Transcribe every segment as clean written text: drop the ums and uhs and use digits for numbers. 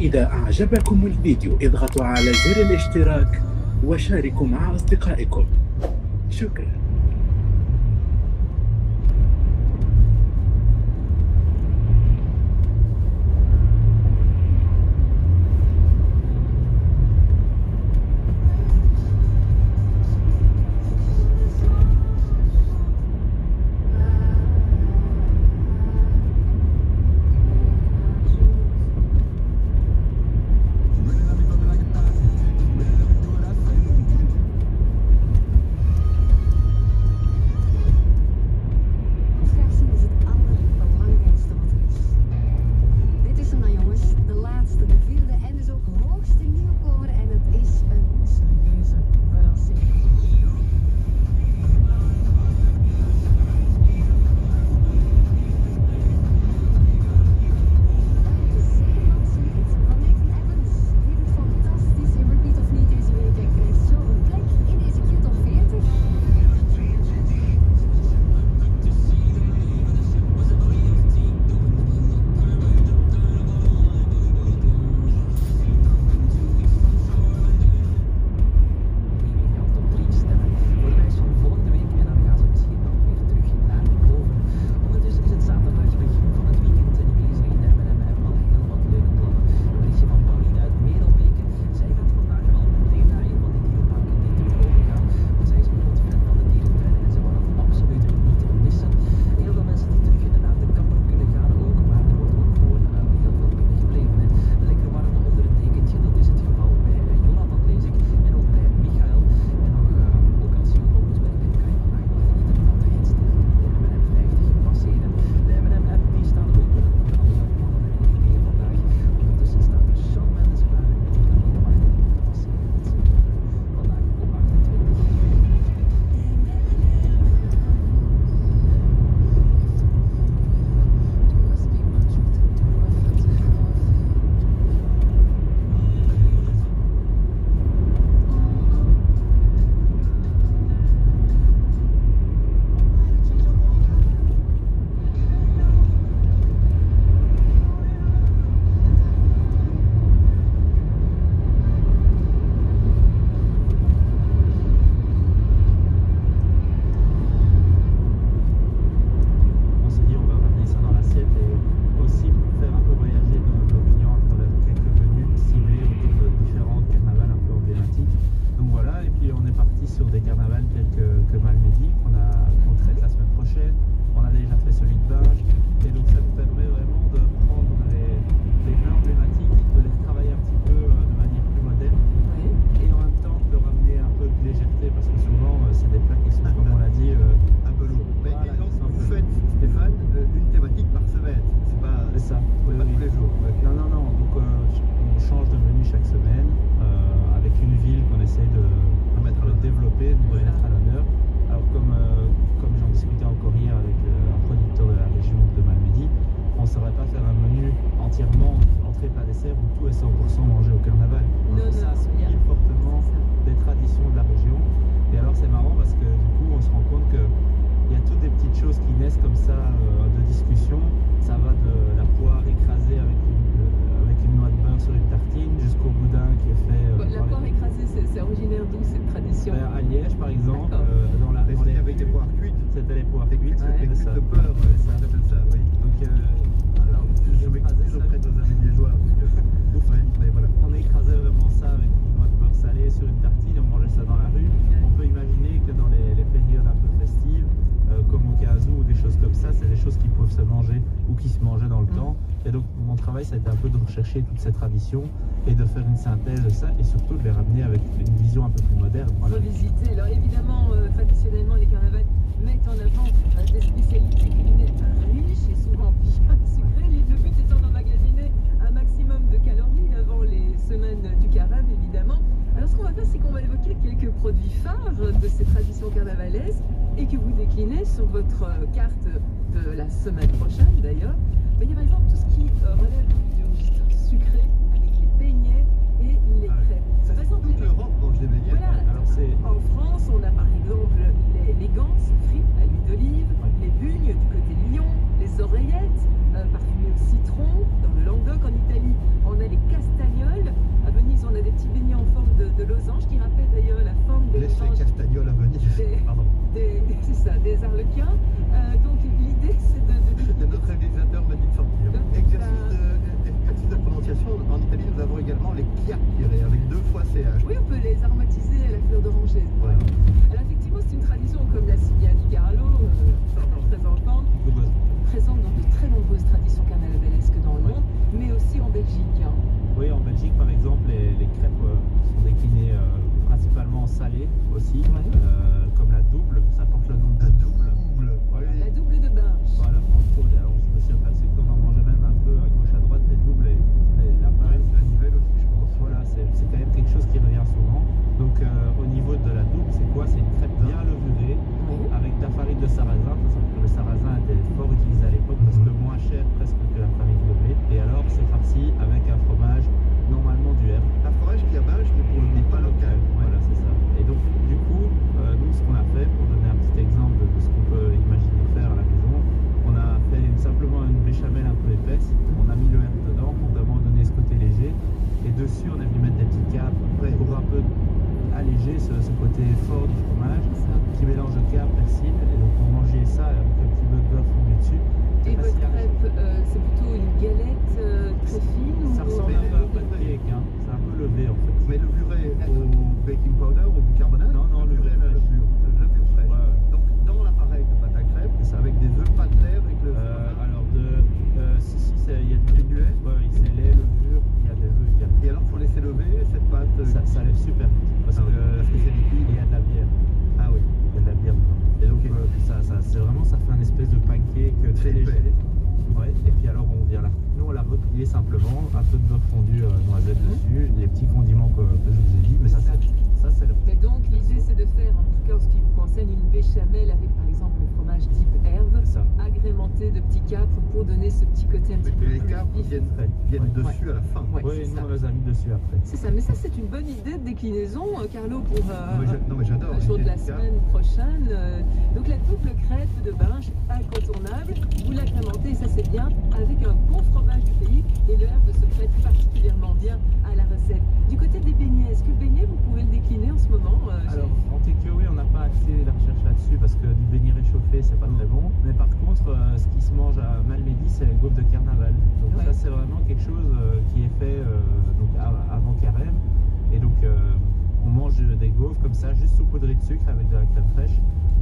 إذا أعجبكم الفيديو اضغطوا على زر الاشتراك وشاركوا مع أصدقائكم. شكرا. Chercher toutes ces traditions et de faire une synthèse de ça et surtout de les ramener avec une vision un peu plus moderne. Voilà. Revisiter. Alors évidemment, traditionnellement, les carnavals mettent en avant des spécialités culinaires riches et souvent bien sucrées. Le but étant d'emmagasiner un maximum de calories avant les semaines du carême, évidemment. Alors ce qu'on va faire, c'est qu'on va évoquer quelques produits phares de ces traditions carnavalaises et que vous déclinez sur votre carte de la semaine prochaine d'ailleurs. Il y a par exemple tout ce qui relève du registre sucré avec les beignets et les crêpes. Par exemple, toute l'Europe mange des beignets. Voilà. Alors, en France, on a par exemple les ganses frites à l'huile d'olive, les bugnes du côté de Lyon, les oreillettes parfumées au citron dans le Languedoc. En Italie, on a les castagnets Angers. Ouais. Alors effectivement, c'est une tradition comme l'a si bien dit Carlo, représentante, présente dans de très nombreuses traditions carnavalesques dans le monde, mais aussi en Belgique. Hein. Oui, en Belgique, par exemple, les crêpes sont déclinées principalement en salé aussi, comme la double, ça porte le nom de double. Voilà. La double de Binche. Voilà, entre autres. Alors, je me suis aperçu qu'on en mangeait même un peu à gauche, à droite, des doubles et la Binche, La Nivelle aussi, je pense. voilà, c'est quand même quelque chose qui revient souvent. Donc, au niveau de la double, c'est quoi? C'est une crêpe bien levurée Oui. avec de la farine de sarrasin, parce que le sarrasin était fort utilisé à l'époque parce que moins cher presque que la farine de blé. Et alors, c'est farci avec un fromage normalement du herbe. Un fromage qui a Binche, mais pour le coup, pas local. Voilà, c'est ça. Et donc, du coup, nous, ce qu'on a fait, pour donner un petit exemple de ce qu'on peut imaginer faire à la maison, on a fait simplement une béchamel un peu épaisse, on a mis le herbe dedans pour vraiment donner ce côté léger. Et dessus, on est venu mettre des petits câbles pour un peu alléger ce côté fort du fromage, qui mélange de câble, persil. Et donc, pour manger ça avec un petit peu de beurre fondu dessus. Et c'est votre facile à crêpe, c'est plutôt une galette très fine ou Ça ressemble un peu à un pancake, hein. C'est un peu levé en fait. Mais levuré au baking powder ou au bicarbonate? Non, non, levuré à la levure fraîche. levure fraîche. Ouais, ouais. Donc, dans l'appareil de pâte à crêpes, C'est ça. avec des œufs pas de lait, avec le. Alors, il y a du lait. Ouais, c'est lait, levure, il y a des œufs également. Et alors, faut laisser lever cette pâte. Ça lève super vite parce Ah oui, parce que c'est liquide. il y a de la bière. Ah oui. Il y a de la bière dedans. Et donc, Ok. c'est vraiment, ça fait un espèce de pancake très C'est léger. épais. Ouais. Et puis alors, nous, on l'a replié simplement, un peu de beurre fondu noisette dessus, les petits condiments que je vous ai dit, mais ça, c'est le. Mais donc l'idée c'est de faire, en tout cas en ce qui vous concerne, une béchamel avec par exemple le fromage type herbe, C'est ça. agrémenté de petits capres pour donner ce petit côté un petit peu Et les plus capres vif. viennent Ouais. dessus à la fin. Ouais, Oui, c'est nous, ça. on les a mis dessus après. C'est ça, mais ça c'est une bonne idée de déclinaison, Carlo, pour Non, mais j'adore. un jour de l'idée la du capre. semaine prochaine. Donc la double crêpe de Binche, incontournable, vous l'agrémentez, et ça c'est bien, avec un bon fromage du pays, et le herbe se prête particulièrement bien à la recette. Du côté des beignets, est-ce que le beignet, vous pouvez le décliner en ce moment Alors, en takeaway, on n'a pas axé la recherche là-dessus parce que du beignet réchauffé, c'est pas très bon. Mais par contre, ce qui se mange à Malmedy, c'est les gaufres de carnaval. Donc Ouais. ça, c'est vraiment quelque chose qui est fait donc avant carême. Et donc, on mange des gaufres comme ça, juste saupoudrées de sucre avec de la crème fraîche.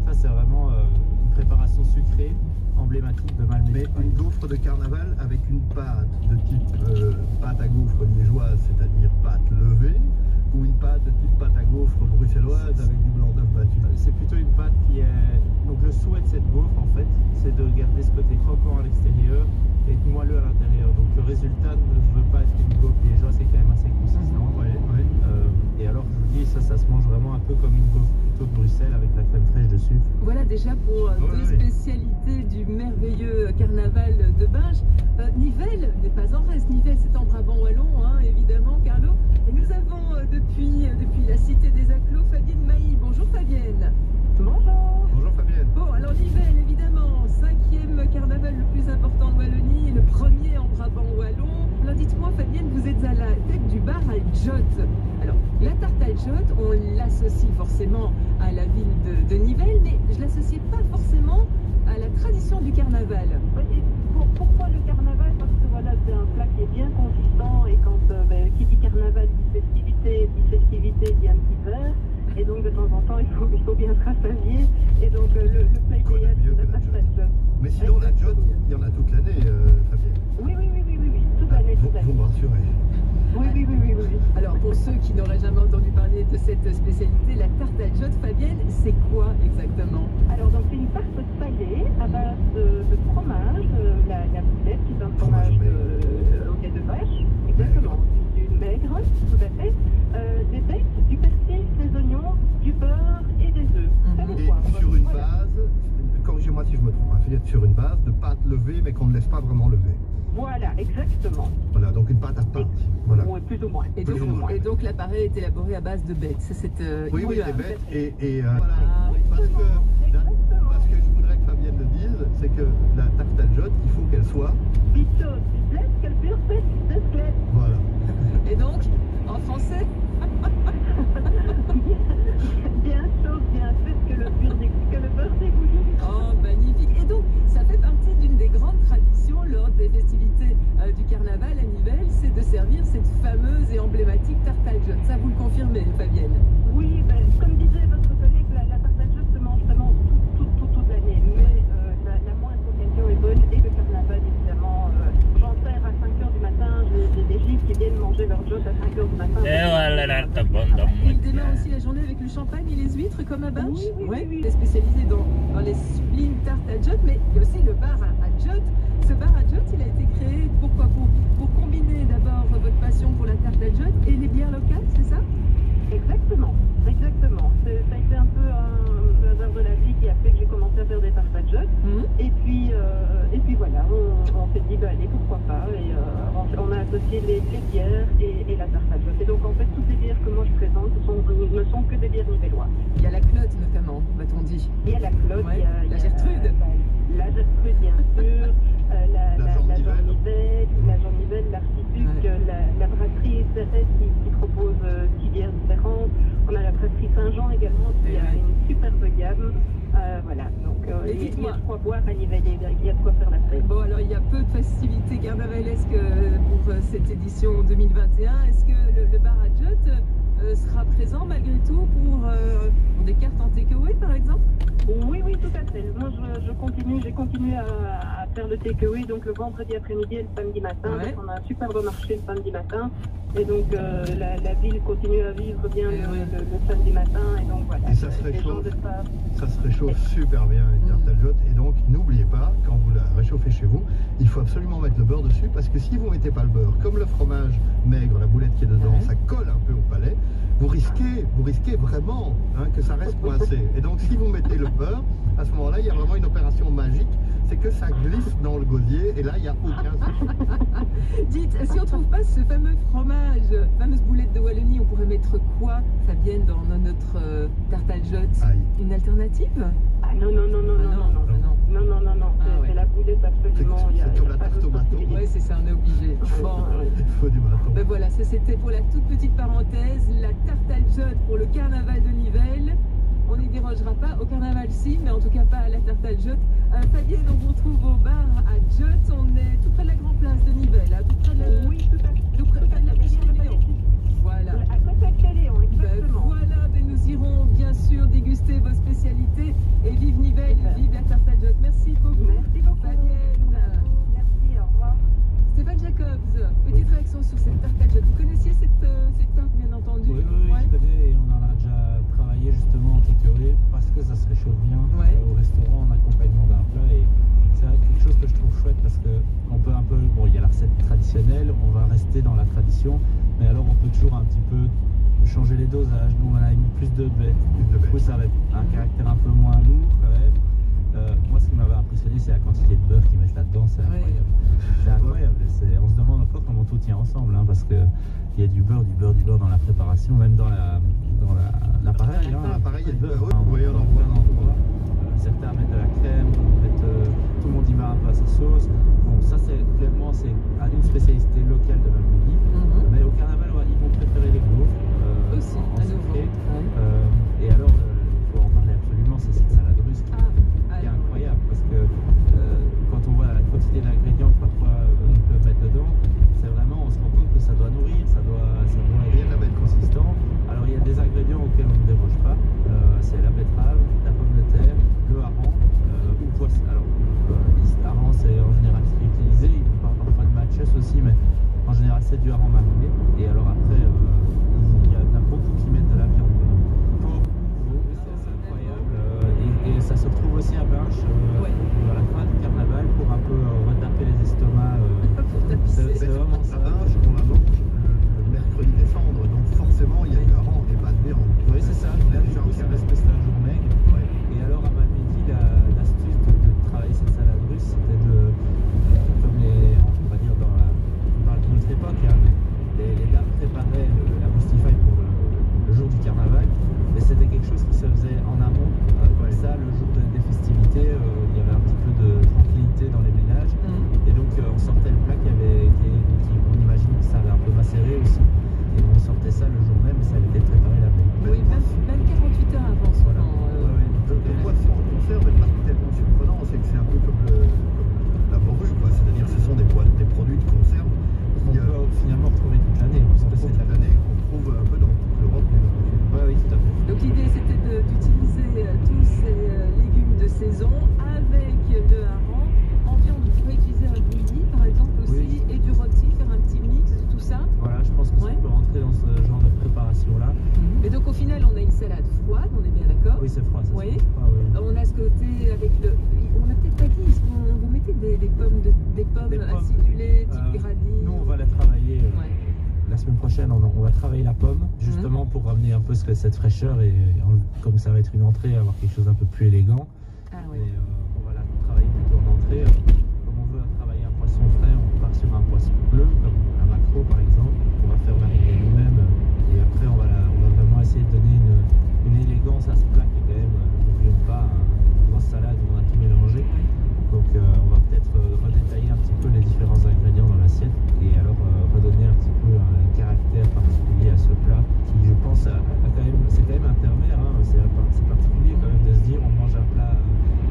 Ça, c'est vraiment une préparation sucrée emblématique de Malmedy. Mais une gaufre de carnaval avec une pâte de type pâte à gaufre liégeoise, c'est-à-dire pâte levée, ou une pâte de type pâte à gaufre bruxelloise avec du blanc d'œuf battu. C'est plutôt une pâte qui est... Donc le souhait de cette gaufre, en fait, c'est de garder ce côté croquant à l'extérieur et moelleux à l'intérieur. Donc le résultat ne veut pas être une gaufre liégeoise, c'est quand même assez consistant. Et alors, je vous dis, ça se mange vraiment un peu comme une gaufre plutôt de Bruxelles avec la crème fraîche dessus. Voilà déjà pour deux spécialités du merveilleux carnaval de Binche. Nivelles n'est pas en reste. Nivelles, c'est en Brabant wallon, hein, évidemment, Carlo. Et nous avons depuis la cité des Acclos, Fabienne Mailly. Bonjour Fabienne. Bonjour. Bonjour Fabienne. Bon, alors Nivelles, évidemment, 5e carnaval le plus important de Wallonie, le premier en Brabant wallon. Alors dites-moi Fabienne, vous êtes à la tête du bar Aljot. Alors, la tarte Aljot, on l'associe forcément à la ville de Nivelles, mais je ne l'associe pas forcément à la tradition du carnaval. Et pourquoi le carnaval? Parce que voilà, c'est un plat qui est bien consistant et quand qui dit carnaval dit festivité dit un petit verre. Et donc de temps en temps, il faut bien se rassasier. Et donc le plat idéal, c'est la tarte Aljot. Mais sinon, la jot, il y en a toute l'année, Fabienne. Oui, toute l'année, toute l'année. Vous me rassurez. Oui. Alors pour ceux qui n'auraient jamais entendu parler de cette spécialité, la tarte Aljot, Fabienne, c'est quoi exactement? Alors donc c'est une tarte salée à base de fromage, la boulette qui est un fromage au lait de vache, exactement, du maigre, tout à fait, des becs, du persil, des oignons, du beurre et des œufs. Ça vous Et quoi, sur une voilà. base, corrigez-moi si je me trompe, hein, sur une base de pâte levée mais qu'on ne laisse pas vraiment lever. Voilà, exactement. Voilà, donc une pâte à pâte. Voilà. Oui, plus ou moins. Et Plus donc, ou moins. l'appareil est élaboré à base de bêtes. Ça, c'est Oui, des immuable. bêtes et voilà. Ah, oui. Parce que Exactement. je voudrais que Fabienne le dise, c'est que la tarte Aljot, il faut qu'elle soit. Bichot, bislette, calpure, sèche, desclette. Voilà. Et donc, en français, Bien chaud, bien fait, que le beurre dégouline. oh, magnifique. Et donc, ça fait partie d'une des grandes traditions lors des festivités du carnaval à Nivelles, c'est de servir cette fameuse et emblématique tarte à Jot. Ça, vous le confirmez, Fabienne? Oui, ben, comme disait votre collègue, la tarte à Jot se mange vraiment toute l'année. Mais la moindre occasion est bonne. Et le carnaval, évidemment, j'en sers à 5h du matin. J'ai des gifs qui viennent manger leur Jot à 5h du matin. Il démarre aussi la journée avec le champagne et les huîtres comme à Binche. Oui. Il est spécialisé dans les sublimes tartes à Jot, mais il y a aussi le bar à Jot. Ce bar à Jot, il a été créé pourquoi? Pour combiner d'abord votre passion pour la tarte à Jot et les bières locales, c'est ça? Exactement. Ça a été un peu un hasard de la vie qui a fait que j'ai commencé à faire des tartes à Jot. Et puis voilà, on s'est dit, bah, allez, pourquoi pas. Et on a associé les bières et la tarte à Jot. Et donc en fait, toutes les bières que moi je présente ne sont que des bières nivelloises. Il y a la Clotte notamment, m'a-t-on dit. Il y a la Clotte, Ouais, il y a la Gertrude. La Gertrude, bien sûr, la Jean-Nivelle, l'Archiduc, la brasserie Cérès qui propose 10 bières différentes. On a la brasserie Saint-Jean également qui a une superbe gamme. Voilà, donc il y a de quoi boire à Nivelles, il y a de quoi faire la fête. Bon, alors il y a peu de festivités carnavalesques pour cette édition 2021. Est-ce que le bar à Jot sera présent malgré tout pour des cartes en takeaway par exemple? Oui, tout à fait. Moi, j'ai continué à faire le takeaway, donc le vendredi après-midi et le samedi matin. Ouais. Donc on a un superbe marché le samedi matin. Et donc la ville continue à vivre bien le samedi matin. Et donc voilà. Et ça se réchauffe super bien une tarte à Jot. Et donc n'oubliez pas, quand vous la réchauffez chez vous, il faut absolument mettre le beurre dessus, parce que si vous ne mettez pas le beurre, comme le fromage maigre, la boulette qui est dedans, ça colle un peu au palais, vous risquez vraiment que ça reste coincé. Et donc si vous mettez le beurre, à ce moment-là, il y a vraiment une opération magique, c'est que ça glisse dans le gosier, et là, il n'y a aucun souci. Dites, si on ne trouve pas ce fameux fromage, fameuse boulette de Wallonie, on pourrait mettre quoi, Fabienne, dans notre tarte à Jot? Une alternative? Ah non. C'est la boulette absolument. C'est comme la tarte au bâton. Oui, c'est ça, on est obligé. Bon. Il faut du bâton. Ben voilà, ça c'était pour la toute petite parenthèse, la tarte à Jot pour le carnaval de Nivelles. On n'y dérogera pas, au carnaval si, mais en tout cas pas à la tarte à Jot. Fabienne, on vous retrouve au bar à Jot, on est tout près de la Grand Place de Nivelles, tout près de la... Oui, tout à fait. Tout près de la Pêche de Léon. Voilà. À côté de Léon, exactement. Voilà, nous irons bien sûr déguster vos spécialités et vive Nivelles, vive la tarte à Jot. Merci beaucoup. Merci beaucoup. Fabienne. Merci, au revoir. Stéphane Jacobs, petite réaction sur cette tarte à Jot. Vous connaissiez cette tarte, bien entendu? Oui, je connais, et on en a déjà travaillé justement en takeaway parce que ça se réchauffe bien au restaurant en accompagnement d'un plat. Et c'est quelque chose que je trouve chouette parce qu'on peut un peu, bon, il y a la recette traditionnelle, on va rester dans la tradition, mais alors on peut toujours un petit peu changer les dosages. Nous on a mis plus de bêtes, du coup ça va être un caractère un peu moins lourd quand même. Moi ce qui m'avait impressionné c'est la quantité de beurre qu'ils mettent là-dedans, c'est incroyable. C'est incroyable, on se demande encore comment tout tient ensemble, parce que il y a du beurre dans la préparation, même dans l'appareil. L'appareil, il y a du beurre. Vous voyez, on en voit un endroit. Certains mettent de la crème, tout le monde y va un peu à sa sauce. Bon, ça c'est clairement une spécialité locale de Malmedy. Mais au carnaval, ils vont préférer les gaufres aussi, en à nouveau. sucré. Et alors, il faut en parler absolument, c'est cette salade russe qui est incroyable parce que quand on voit la quantité d'ingrédients que parfois ils peuvent mettre dedans, c'est vraiment, on se rend compte que ça doit nourrir, ça doit être consistant. Alors il y a des ingrédients auxquels on ne déroge pas, c'est la betterave, la pomme de terre, le hareng ou le poisson. Alors hareng c'est en général ce qui est utilisé, il parle parfois de matches aussi, mais en général c'est du hareng mariné. Et alors après, il y en a beaucoup qui mettent de la viande dedans. C'est assez incroyable. Et ça se retrouve aussi à Binche à la fin du carnaval pour un peu retaper les estomacs. C'est vraiment ça. À Binche, on la mange le mercredi décembre, donc forcément il y a du hareng et pas de viande. Oui, c'est ça. Là, du coup, ça reste un jour maigre. Et alors, à Malmedy, l'astuce de travailler cette salade russe, c'était comme on va dire dans notre époque, mais les dames préparaient c'est froid. Ça, Oui. c'est froid, oui. On a ce côté avec le. On n'a peut-être pas dit, est-ce qu'on vous mettez des pommes acidulées, type granit? Nous, on va la travailler. Ouais. La semaine prochaine, on va travailler la pomme, justement pour ramener un peu cette fraîcheur et comme ça va être une entrée, avoir quelque chose d'un peu plus élégant. Ah oui. Et on va la travailler plutôt en entrée. Comme on veut travailler un poisson frais, on part sur un poisson bleu, comme un maquereau par exemple, qu'on va faire mariner nous-mêmes. Et après, on va vraiment essayer de donner une élégance à ce plat qui est quand même, n'oublions pas, une grosse salade où on a tout mélangé. Donc on va peut-être redétailler un petit peu les différents ingrédients dans l'assiette et alors redonner un petit peu un caractère particulier à ce plat qui, je pense, c'est quand même intermédiaire. Hein, c'est particulier quand même de se dire on mange un plat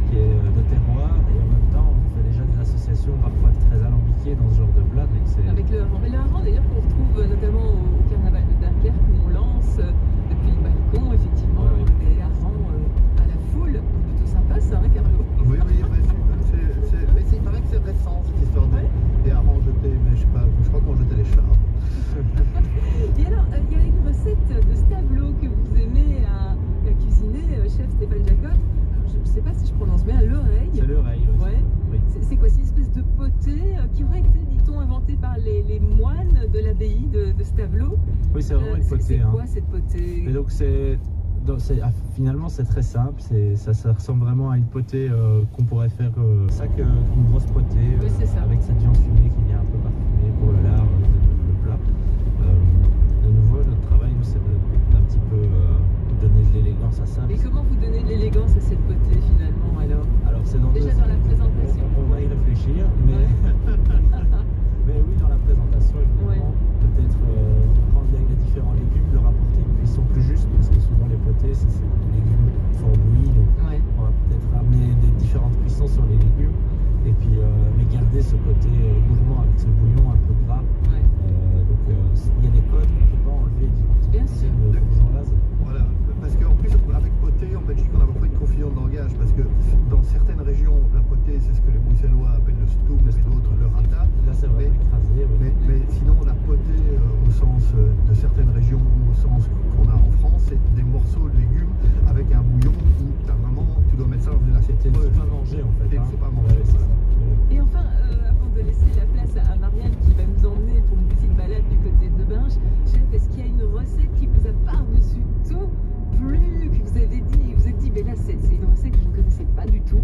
qui est de terroir et en même temps on fait déjà des associations parfois très alambiquées dans ce genre de plat. Avec le hareng. Mais le hareng d'ailleurs qu'on retrouve notamment au carnaval de Dunkerque où on lance depuis le balcon effectivement des harengs à la foule. Plutôt sympa ça, hein, Carlo? Oui, mais il paraît que c'est récent cette histoire des harengs jetés, mais je sais pas, je crois qu'on jetait les chars. Et alors, il y a une recette de Stavelot que vous aimez à cuisiner, chef Stéphane Jacob. Je ne sais pas si je prononce bien, l'oreille. C'est l'oreille, oui. Ouais. Oui. C'est quoi, c'est une espèce de potée qui aurait été, dit-on, inventée par les moines de l'abbaye de Stavelot. Oui, c'est vraiment une potée. C'est quoi cette potée? Et donc finalement c'est très simple, ça ressemble vraiment à une potée qu'on pourrait faire ça qu'une grosse potée Oui, c'est ça. avec cette viande fumée qui vient un peu parfumée pour le lard, le plat. De nouveau, notre travail nous c'est d'un petit peu donner de l'élégance à ça. Et comment vous donnez de l'élégance à cette potée finalement alors? Alors c'est Déjà dans la présentation. On va y réfléchir, mais mais oui, dans la présentation évidemment, peut-être prendre les différents légumes, leur apporter une cuisson plus juste parce que souvent les potées c'est des légumes fort bouillis, donc on va peut-être ramener des différentes cuissons sur les légumes et puis mais garder ce côté gourmand avec ce bouillon un peu gras. Donc il y a des codes qu'on ne peut pas enlever Bien sûr. de bourgeoise. Voilà, parce qu'en plus, avec potée, en Belgique, on a parfois une confusion de langage, parce que dans certaines régions, la potée, c'est ce que les Bruxellois appellent le stoum et d'autres le rata. Là, c'est vraiment écrasé. Oui. Mais sinon, la potée, au sens de certaines régions ou au sens qu'on a en France, c'est des morceaux de légumes avec un bouillon où tu dois mettre ça dans une assiette. Il ne faut pas manger en fait. Il ne hein. faut pas manger. Ouais, Voilà. Et enfin, avant de laisser la place à Marianne qui va nous emmener pour une petite balade du côté de Binche, chef, est-ce qu'il y a une recette qui vous a par-dessus tout plu, que vous avez dit, mais là c'est une recette que je ne connaissais pas du tout?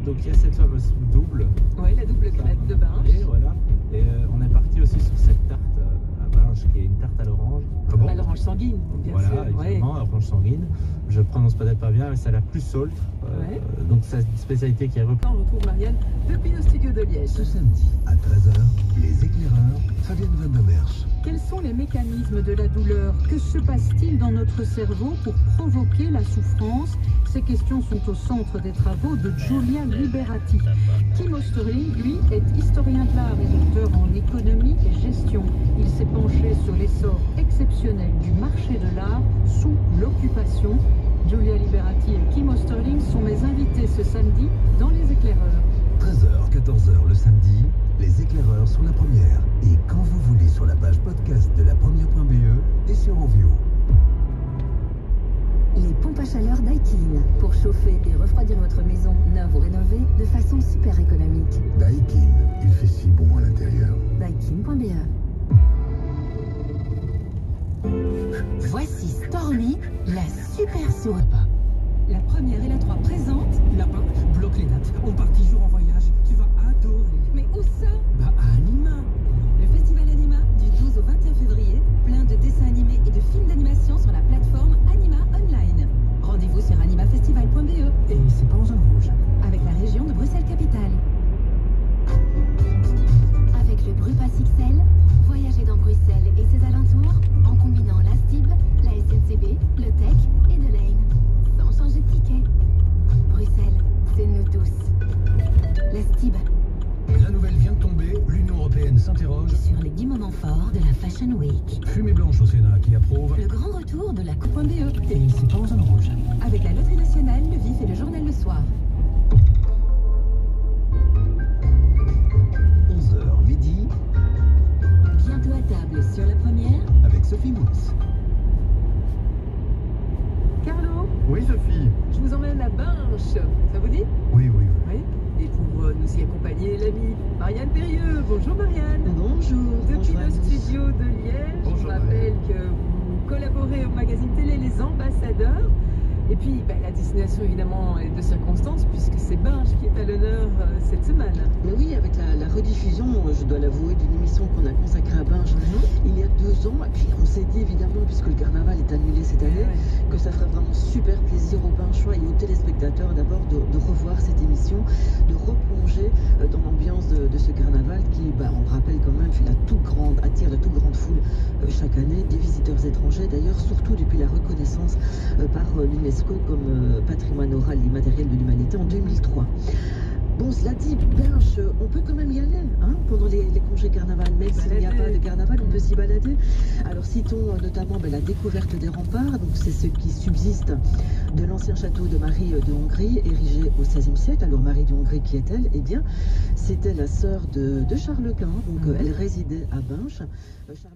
Donc il y a cette fameuse double. Oui, la double crêpe de Binche. Et voilà. Et on est parti aussi sur cette tarte à Binche qui est une tarte à l'orange. Ah bon? À l'orange sanguine, bien Voilà, sûr. exactement, l'orange sanguine. Je prononce peut-être pas bien, mais c'est la plus saute. Donc c'est une spécialité qui est reprise. On retrouve Marianne depuis nos studios de Liège. Ce samedi, à 13h, les éclaireurs, Fabienne Van de Merch. Quels sont les mécanismes de la douleur? Que se passe-t-il dans notre cerveau pour provoquer la souffrance? Ces questions sont au centre des travaux de Giulia Liberati. Kim Oesterling, lui, est historien de l'art et docteur en économie et gestion. Il s'est penché sur l'essor exceptionnel du marché de l'art sous l'occupation. Giulia Liberati et Kim Oesterling sont mes invités ce samedi dans Les Éclaireurs. 13h, 14h le samedi, les éclaireurs sont la première. Et quand vous voulez sur la page podcast de la première.be et sur Ovio. Les pompes à chaleur Daikin pour chauffer et refroidir votre maison neuve ou rénovée de façon super économique. Daikin, il fait si bon à l'intérieur. Daikin.be. Voici Stormy, la super souris. La première et la 3 présentent. Lapin, bloque les dates. On part 10 jours en voyage. Tu vas adorer. Mais où ça? Bah, à Anima. Le festival Anima du 12 au 21 février. Plein de dessins animés et de films d'animation sur la plateforme Anima Online. Rendez-vous sur animafestival.be. Et c'est pas en zone rouge. Avec la région de Bruxelles-Capitale. Avec le Brupass XL, voyagez dans Bruxelles et ses alentours en combinant la STIB, la SNCB, le TEC et de Lane. Sans changer de ticket. Bruxelles, c'est nous tous. La STIB. La nouvelle vient de tomber, l'Union Européenne s'interroge. Sur les 10 moments forts de la Fashion Week. Fumée blanche au Sénat qui approuve. Le grand retour de la Coupe.be. Et c'est pas en zone rouge. Avec la Loterie Nationale, le Vif et le Journal le Soir. 11h midi, Bientôt à table sur la première. avec Sophie Mousse. Carlo, Oui. Oui, Sophie. Je vous emmène à Binche. Ça vous dit? Oui. Oui. Et pour nous y accompagner, l'amie Marianne Périeux. Bonjour Marianne. Bonjour. Depuis Bonjour à le tous. studio de Liège, Bonjour, je rappelle que vous collaborez au magazine télé Les Ambassadeurs. Et puis la destination évidemment est de circonstance puisque c'est Binche qui est à l'honneur cette semaine. Mais oui, avec la rediffusion, je dois l'avouer, d'une émission qu'on a consacrée à Binche il y a 2 ans. Et puis on s'est dit évidemment, puisque le carnaval est annulé cette année, que ça ferait vraiment super plaisir aux Binchois et aux téléspectateurs d'abord de revoir cette émission, de replonger dans l'ambiance de ce carnaval qui, on le rappelle quand même, attire la toute grande foule chaque année, des visiteurs étrangers d'ailleurs, surtout depuis la reconnaissance par l'UNESCO comme patrimoine oral immatériel de l'humanité en 2003. Bon, cela dit, Binche, on peut quand même y aller pendant les congés carnaval, même s'il n'y a pas de carnaval, on peut s'y balader. Alors citons notamment la découverte des remparts, donc c'est ce qui subsiste de l'ancien château de Marie de Hongrie, érigé au XVIe siècle. Alors Marie de Hongrie, qui est-elle? Eh bien, c'était la sœur de Charles Quint, donc elle résidait à Binche. Charles